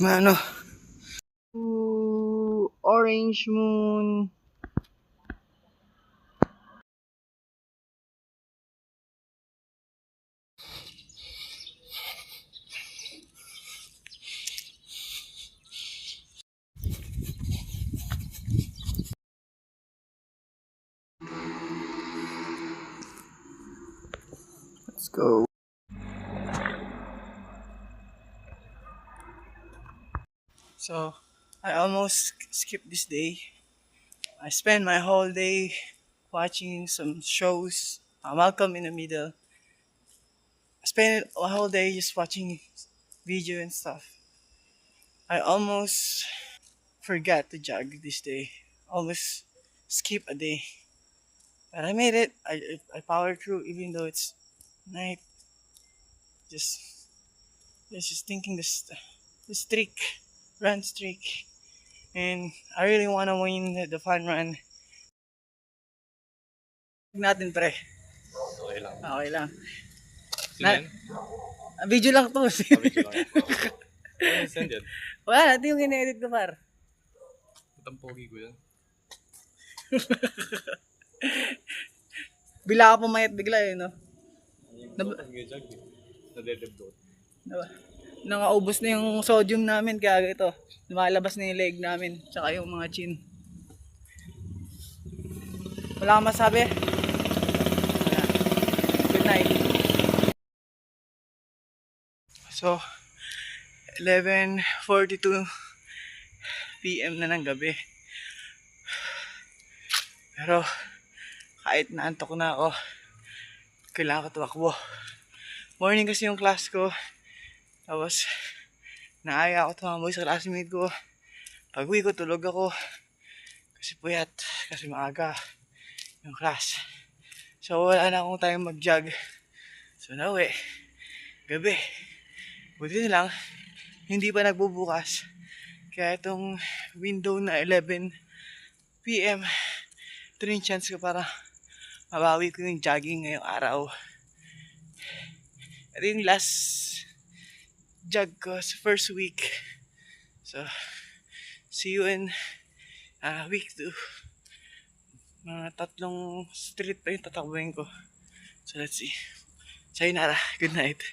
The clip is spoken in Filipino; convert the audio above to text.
Ano? Ooh, orange moon. Let's go. So, I almost skipped this day. I spent my whole day watching some shows. Malcolm in the Middle. I spent a whole day just watching video and stuff. I almost forgot to jog this day. Almost skip a day. But I made it. I powered through even though it's night. Just just thinking the streak, run streak. And I really wanna win the fun run. Natin pre. Okay lang. Okay lang. Sino yan? Video lang to. Video lang. Ano send yan? Wala, ito yung in-edit ko par. Itang pogi ko yan. Bila ka pumayat bigla eh, no? Nag-jog eh. Nadedebdot. Nangaubos na yung sodium namin kaya ito. Lumalabas na yung leg namin. Tsaka yung mga chin. Wala kang masabi? Wala. Good night. So, 11:42 PM na ng gabi. Pero, kahit naantok na ako, kailangan ko tumakbo. Morning kasi yung class ko. Tapos, naaya ako tumakbo sa classmate ko. Pag uwi ko, tulog ako. Kasi puyat. Kasi maaga yung class. So, wala na akong time mag-jog. So, nauwi. Gabi. Buti na lang, hindi pa nagbubukas. Kaya itong window na 11 PM, ito rin chance ko para mabawi ko yung jogging ngayong araw. Ito yung last jog ko sa first week. So, see you in week 2. Mga 3 street pa yung tatakbuhin ko. So, let's see. Sayonara. Good night.